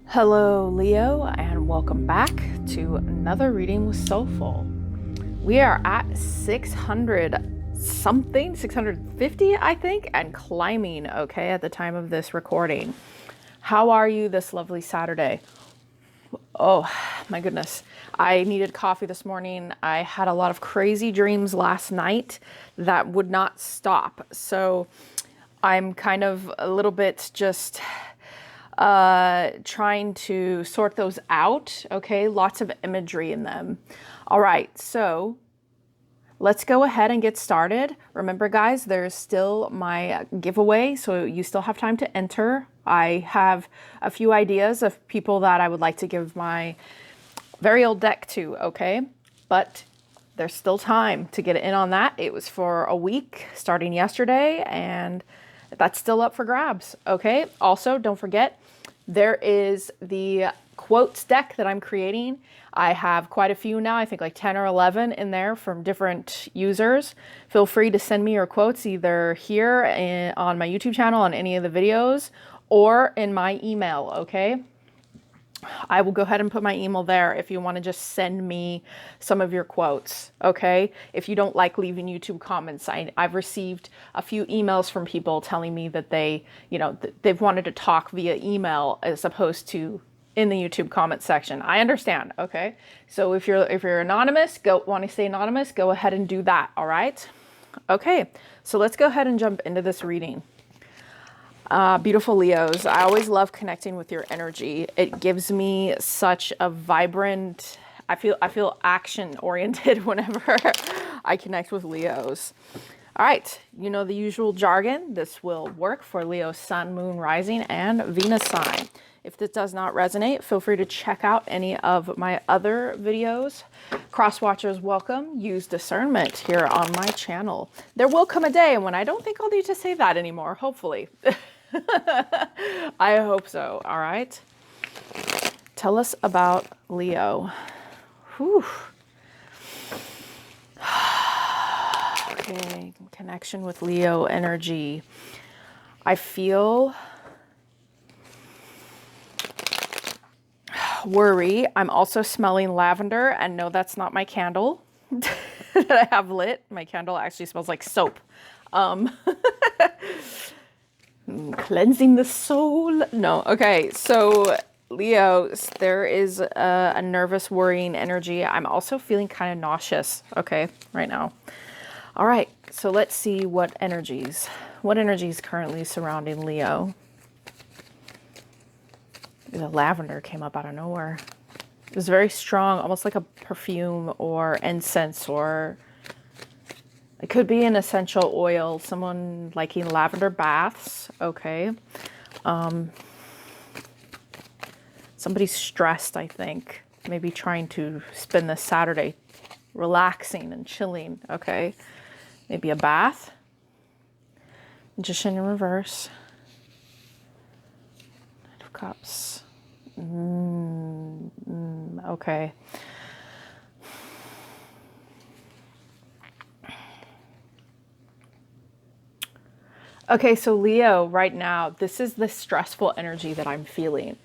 Hello, Leo, and welcome back to another reading with Soulful. We are at 600 something, 650, I think, and climbing, okay, at the time of this recording. How are you this lovely Saturday? Oh, my goodness. I needed coffee this morning. I had a lot of crazy dreams last night that would not stop. So I'm kind of a little bit just trying to sort those out. Okay, lots of imagery in them. All right, so let's go ahead and get started. Remember, guys, there's still my giveaway, so you still have time to enter. I have a few ideas of people that I would like to give my very old deck to, okay? But there's still time to get in on that. It was for a week starting yesterday, and that's still up for grabs, okay? Also, don't forget, there is the quotes deck that I'm creating. I have quite a few now, I think like 10 or 11 in there from different users. Feel free to send me your quotes either here on my YouTube channel on any of the videos or in my email, okay? I will go ahead and put my email there if you want to just send me some of your quotes, okay? If you don't like leaving YouTube comments, I've received a few emails from people telling me that they've wanted to talk via email as opposed to in the YouTube comment section. I understand, okay? So if you're anonymous, want to stay anonymous, go ahead and do that, all right? Okay, so let's go ahead and jump into this reading. Beautiful Leos, I always love connecting with your energy. It gives me such a vibrant, I feel action oriented whenever I connect with Leos. All right, you know the usual jargon. This will work for Leo's sun, moon, rising, and Venus sign. If this does not resonate, feel free to check out any of my other videos. Cross watchers welcome. Use discernment here on my channel. There will come a day when I don't think I'll need to say that anymore, hopefully. I hope so. All right. Tell us about Leo. Whew. Okay. Connection with Leo energy. I feel worry. I'm also smelling lavender, and no, that's not my candle that I have lit. My candle actually smells like soap. Cleansing the soul. No. Okay. So Leo, there is a nervous, worrying energy. I'm also feeling kind of nauseous. Okay. Right now. All right. So let's see what energies currently surrounding Leo. The lavender came up out of nowhere. It was very strong, almost like a perfume or incense, or it could be an essential oil, someone liking lavender baths, okay. Somebody's stressed, I think. Maybe trying to spend this Saturday relaxing and chilling, okay. Maybe a bath. Magician in reverse. Knight of Cups. Okay. Okay, so Leo, right now, this is the stressful energy that I'm feeling.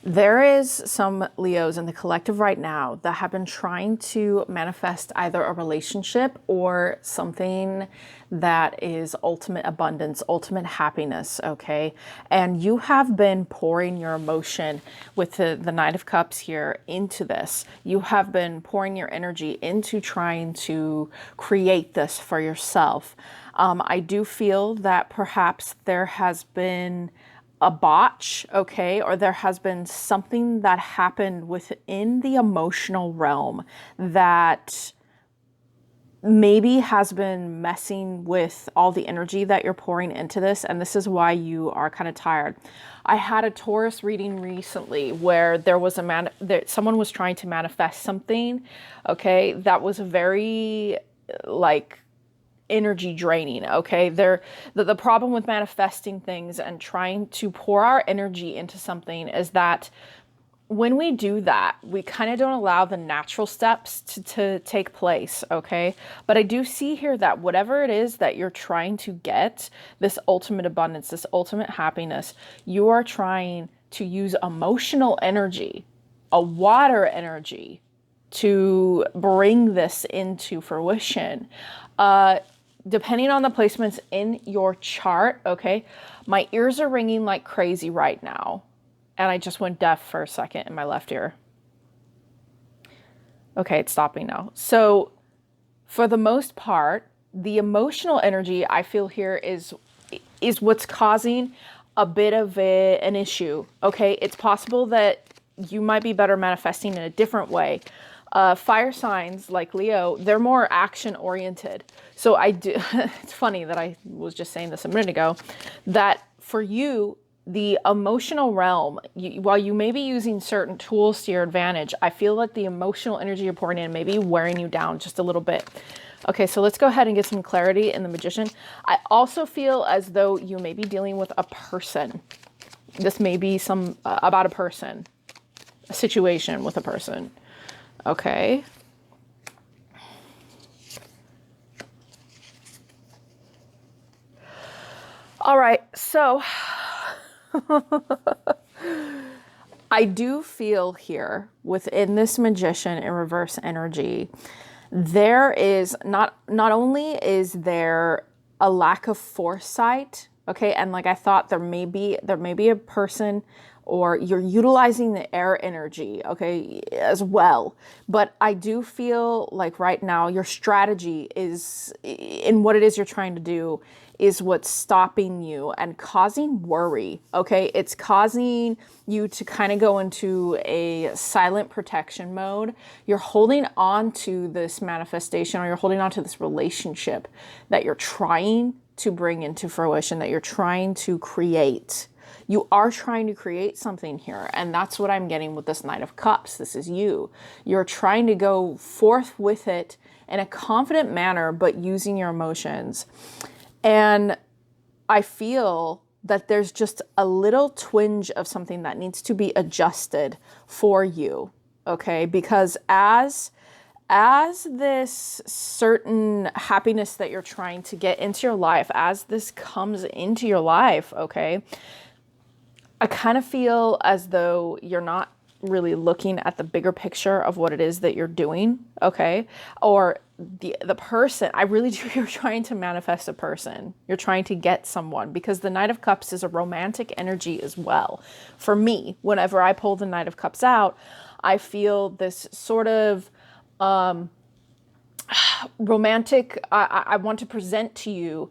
There is some Leos in the collective right now that have been trying to manifest either a relationship or something that is ultimate abundance, ultimate happiness, okay? And you have been pouring your emotion with the Knight of Cups here into this. You have been pouring your energy into trying to create this for yourself. I do feel that perhaps there has been a botch, okay, or there has been something that happened within the emotional realm that maybe has been messing with all the energy that you're pouring into this, and this is why you are kind of tired. I had a Taurus reading recently where there was someone was trying to manifest something, okay, that was very like energy draining, okay? The problem with manifesting things and trying to pour our energy into something is that when we do that, we kind of don't allow the natural steps to take place, okay? But I do see here that whatever it is that you're trying to get, this ultimate abundance, this ultimate happiness, you are trying to use emotional energy, a water energy, to bring this into fruition. Depending on the placements in your chart, okay, my ears are ringing like crazy right now. And I just went deaf for a second in my left ear. Okay, it's stopping now. So for the most part, the emotional energy I feel here is what's causing a bit of an issue. Okay, it's possible that you might be better manifesting in a different way. Fire signs like Leo, they're more action oriented. So I do, it's funny that I was just saying this a minute ago, that for you, the emotional realm, while you may be using certain tools to your advantage, I feel like the emotional energy you're pouring in may be wearing you down just a little bit. Okay, so let's go ahead and get some clarity in the Magician. I also feel as though you may be dealing with a person. This may be some about a person, a situation with a person. Okay. All right, so I do feel here within this Magician in reverse energy, there is not only is there a lack of foresight, okay, and like I thought there may be a person, or you're utilizing the air energy, okay, as well. But I do feel like right now your strategy is in what it is you're trying to do is what's stopping you and causing worry, okay? It's causing you to kind of go into a silent protection mode. You're holding on to this manifestation, or you're holding on to this relationship that you're trying to bring into fruition, that you're trying to create. You are trying to create something here, and that's what I'm getting with this Knight of Cups. This is you. You're trying to go forth with it in a confident manner, but using your emotions. And I feel that there's just a little twinge of something that needs to be adjusted for you, okay? Because as this certain happiness that you're trying to get into your life, as this comes into your life, okay, I kind of feel as though you're not really looking at the bigger picture of what it is that you're doing, okay? Or the person, I really do, you're trying to manifest a person. You're trying to get someone, because the Knight of Cups is a romantic energy as well. For me, whenever I pull the Knight of Cups out, I feel this sort of romantic, I want to present to you.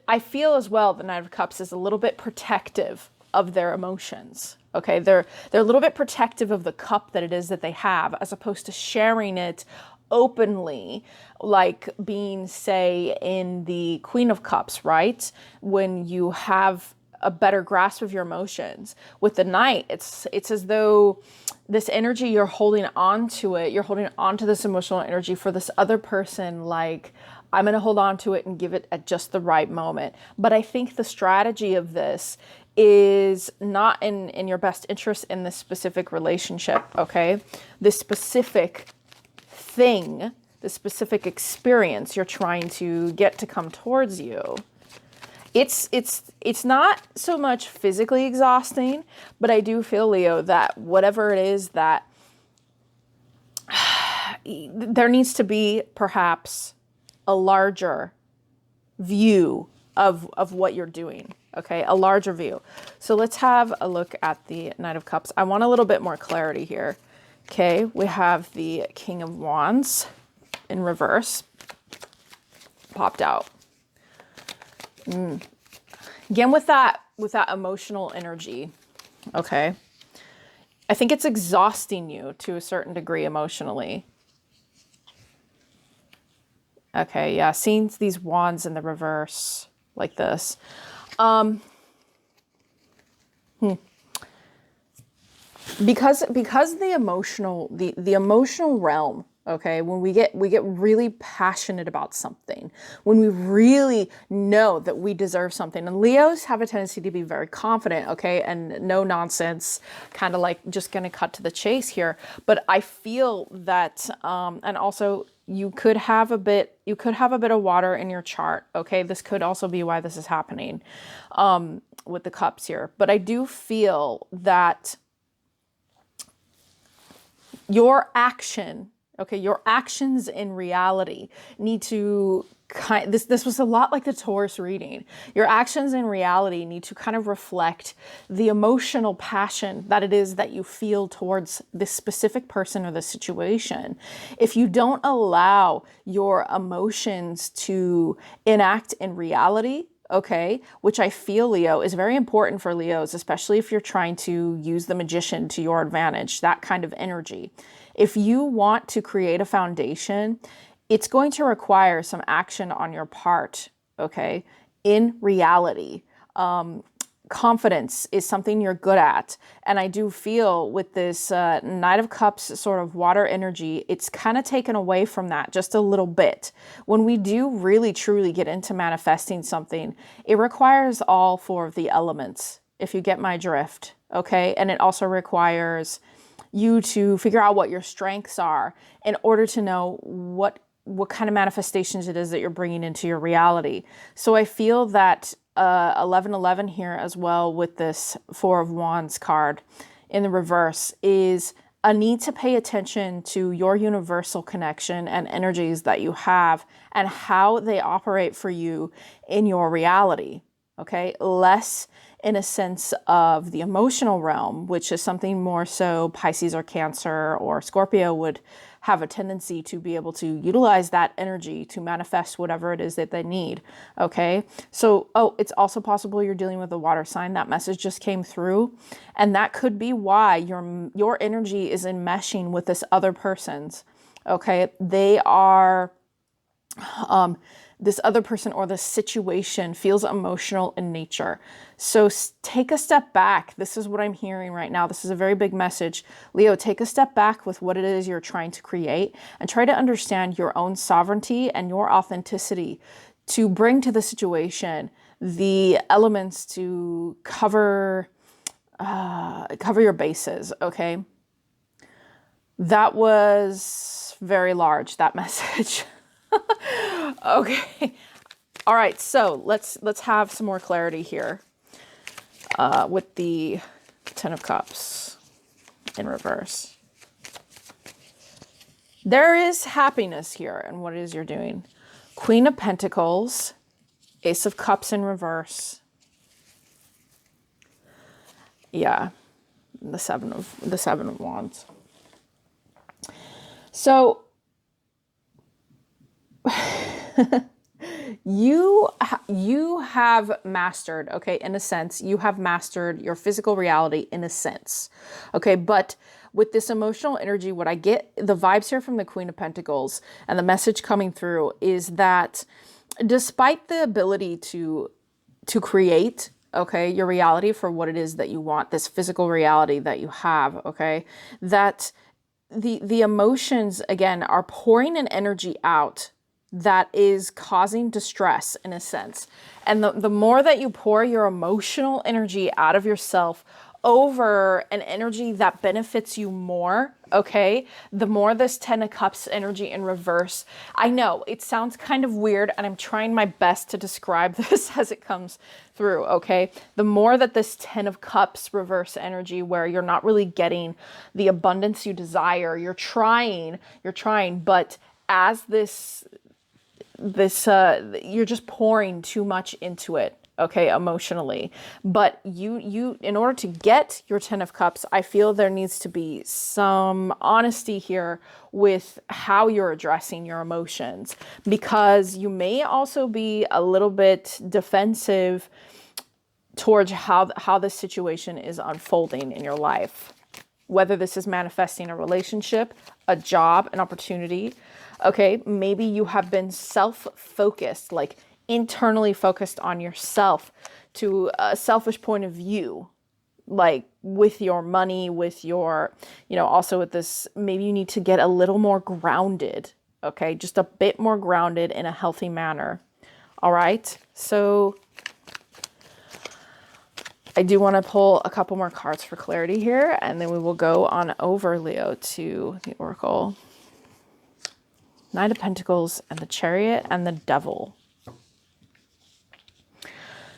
I feel as well the Knight of Cups is a little bit protective of their emotions. Okay, they're a little bit protective of the cup that it is that they have, as opposed to sharing it openly, like being, say, in the Queen of Cups, right? When you have a better grasp of your emotions. With the Knight, it's as though this energy, you're holding on to it. You're holding on to this emotional energy for this other person, like, I'm going to hold on to it and give it at just the right moment. But I think the strategy of this is not in your best interest in this specific relationship, okay? This specific thing, this specific experience you're trying to get to come towards you. It's not so much physically exhausting, but I do feel, Leo, that whatever it is that there needs to be perhaps a larger view of what you're doing. Okay, a larger view. So let's have a look at the Knight of Cups. I want a little bit more clarity here. Okay, we have the King of Wands in reverse. Popped out. Again, with that emotional energy, okay? I think it's exhausting you to a certain degree emotionally. Okay, yeah, seeing these wands in the reverse like this. Because the emotional realm, okay, when we get really passionate about something, when we really know that we deserve something, and Leos have a tendency to be very confident, okay, and no nonsense, kind of like just gonna cut to the chase here. But I feel that, and also you could have a bit of water in your chart. Okay. This could also be why this is happening, with the cups here. But I do feel that your action, okay, your actions in reality need to this was a lot like the Taurus reading. Your actions in reality need to kind of reflect the emotional passion that it is that you feel towards this specific person or the situation. If you don't allow your emotions to enact in reality, okay, which I feel, Leo, is very important for Leos, especially if you're trying to use the magician to your advantage, that kind of energy. If you want to create a foundation, it's going to require some action on your part, okay, in reality. Confidence is something you're good at. And I do feel with this Knight of Cups sort of water energy, it's kind of taken away from that just a little bit. When we do really truly get into manifesting something, it requires all four of the elements, if you get my drift, okay? And it also requires you to figure out what your strengths are in order to know what kind of manifestations it is that you're bringing into your reality. So I feel that 1111 here as well with this Four of Wands card in the reverse is a need to pay attention to your universal connection and energies that you have and how they operate for you in your reality. Okay, less in a sense of the emotional realm, which is something more so Pisces or Cancer or Scorpio would have a tendency to be able to utilize that energy to manifest whatever it is that they need. Okay. So, it's also possible you're dealing with a water sign. That message just came through. And that could be why your energy is enmeshing with this other person's. Okay. They are, this other person or the situation feels emotional in nature. So take a step back. This is what I'm hearing right now. This is a very big message. Leo, take a step back with what it is you're trying to create and try to understand your own sovereignty and your authenticity to bring to the situation the elements to cover your bases, okay? That was very large, that message. Okay. All right. So let's have some more clarity here with the Ten of Cups in reverse. There is happiness here in what it is you're doing. Queen of Pentacles, Ace of Cups in reverse. Yeah. The Seven of Wands. So you have mastered, okay, in a sense, you have mastered your physical reality in a sense, okay, but with this emotional energy, what I get, the vibes here from the Queen of Pentacles and the message coming through is that despite the ability to create, okay, your reality for what it is that you want, this physical reality that you have, okay, that the emotions, again, are pouring an energy out that is causing distress in a sense. And the more that you pour your emotional energy out of yourself over an energy that benefits you more, okay, the more this Ten of Cups energy in reverse. I know it sounds kind of weird and I'm trying my best to describe this as it comes through, okay? The more that this Ten of Cups reverse energy where you're not really getting the abundance you desire, you're trying, but as you're just pouring too much into it, okay, emotionally. But you in order to get your Ten of Cups, I feel there needs to be some honesty here with how you're addressing your emotions, because you may also be a little bit defensive towards how this situation is unfolding in your life. Whether this is manifesting a relationship, a job, an opportunity. Okay, maybe you have been self-focused, like internally focused on yourself to a selfish point of view, like with your money, with your, also with this, maybe you need to get a little more grounded, okay? Just a bit more grounded in a healthy manner, all right? So I do want to pull a couple more cards for clarity here, and then we will go on over, Leo, to the Oracle. Nine of Pentacles and the Chariot and the Devil.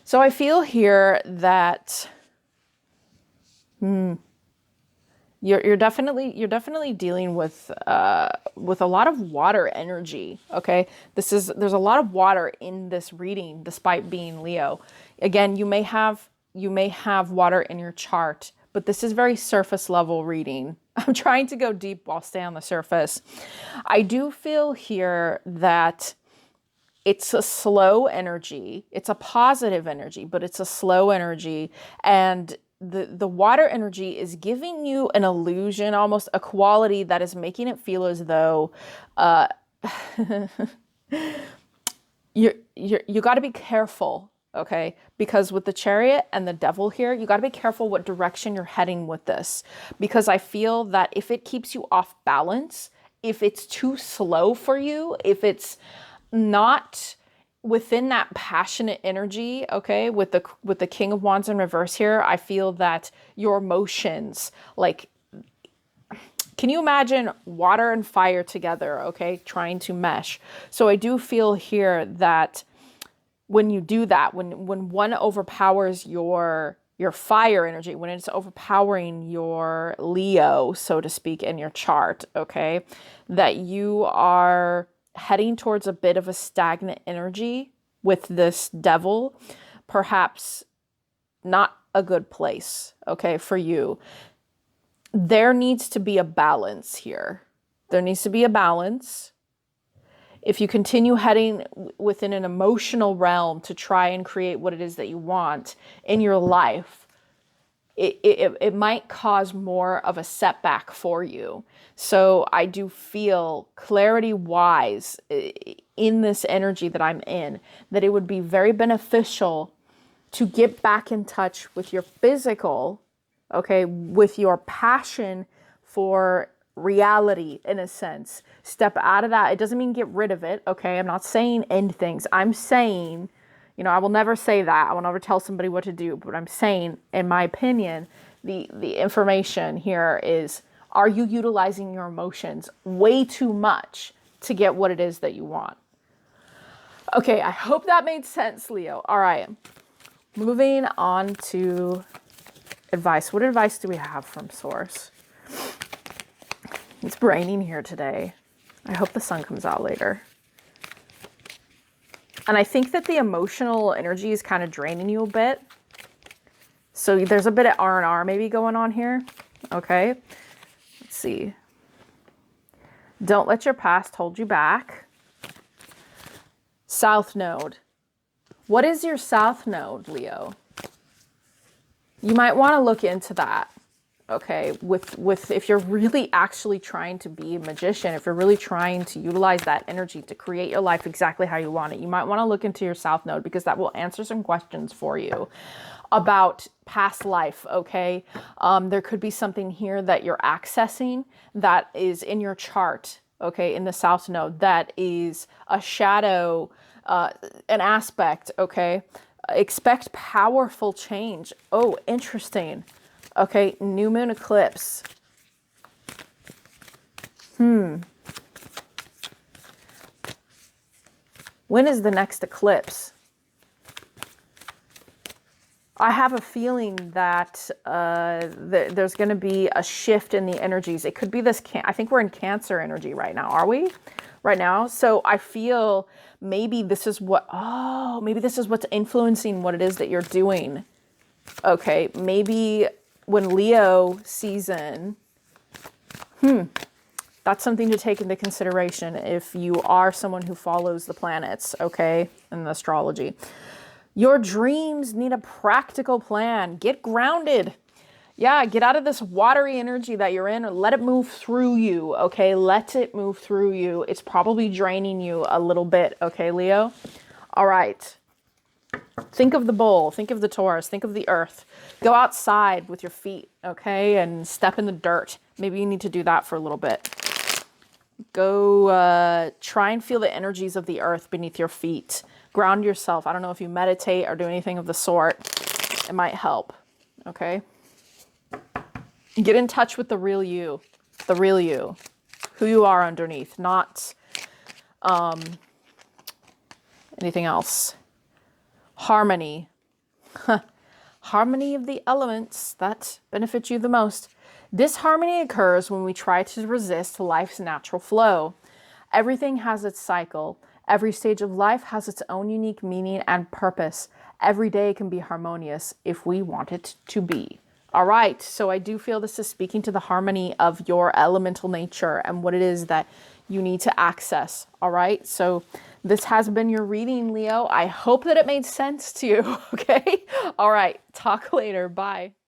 So I feel here that you're definitely dealing with a lot of water energy. Okay, there's a lot of water in this reading, despite being Leo. Again, you may have water in your chart, but this is very surface level reading. I'm trying to go deep while stay on the surface. I do feel here that it's a slow energy. It's a positive energy, but it's a slow energy. And the water energy is giving you an illusion, almost a quality that is making it feel as though you got to be careful, okay? Because with the Chariot and the Devil here, you got to be careful what direction you're heading with this. Because I feel that if it keeps you off balance, if it's too slow for you, if it's not within that passionate energy, okay, with the King of Wands in reverse here, I feel that your emotions, like, can you imagine water and fire together, okay, trying to mesh? So I do feel here that when you do that, when one overpowers your fire energy, when it's overpowering your Leo, so to speak, in your chart, okay, that you are heading towards a bit of a stagnant energy with this Devil, perhaps not a good place, okay, for you. There needs to be a balance here. There needs to be a balance. If you continue heading within an emotional realm to try and create what it is that you want in your life, it might cause more of a setback for you. So I do feel clarity-wise in this energy that I'm in, that it would be very beneficial to get back in touch with your physical, okay, with your passion for reality, in a sense. Step out of that. It doesn't mean get rid of it, okay? I'm not saying end things. I'm saying, you know, I will never say that. I will never tell somebody what to do. But I'm saying, in my opinion, the information here is, are you utilizing your emotions way too much to get what it is that you want? Okay, I hope that made sense, Leo. All right, moving on to advice. What advice do we have from Source? It's raining here today. I hope the sun comes out later. And I think that the emotional energy is kind of draining you a bit. So there's a bit of R&R maybe going on here. Okay. Let's see. Don't let your past hold you back. South Node. What is your South Node, Leo? You might want to look into that. Okay, with if you're really actually trying to be a magician, if you're really trying to utilize that energy to create your life exactly how you want it, you might want to look into your South Node, because that will answer some questions for you about past life, okay? There could be something here that you're accessing that is in your chart, okay, in the South Node, that is a shadow, an aspect, okay? Expect powerful change. Oh, interesting. Okay, new moon eclipse. When is the next eclipse? I have a feeling that there's going to be a shift in the energies. It could be this, I think we're in Cancer energy right now. Are we? Right now? So I feel maybe this is what, maybe this is what's influencing what it is that you're doing. Okay, maybe when Leo season, that's something to take into consideration if you are someone who follows the planets, okay, in the astrology. Your dreams need a practical plan. Get grounded. Yeah, get out of this watery energy that you're in, or let it move through you, okay? Let it move through you. It's probably draining you a little bit, okay, Leo? All right. Think of the bull, think of the Taurus, think of the earth. Go outside with your feet, okay, and step in the dirt. Maybe you need to do that for a little bit. Go try and feel the energies of the earth beneath your feet. Ground yourself. I don't know if you meditate or do anything of the sort. It might help, okay? Get in touch with the real you, who you are underneath, not Anything else? Harmony. Harmony of the elements, that benefits you the most. Disharmony occurs when we try to resist life's natural flow. Everything has its cycle. Every stage of life has its own unique meaning and purpose. Every day can be harmonious if we want it to be. All right, so I do feel this is speaking to the harmony of your elemental nature and what it is that you need to access. All right, so this has been your reading, Leo. I hope that it made sense to you, okay? All right, talk later. Bye.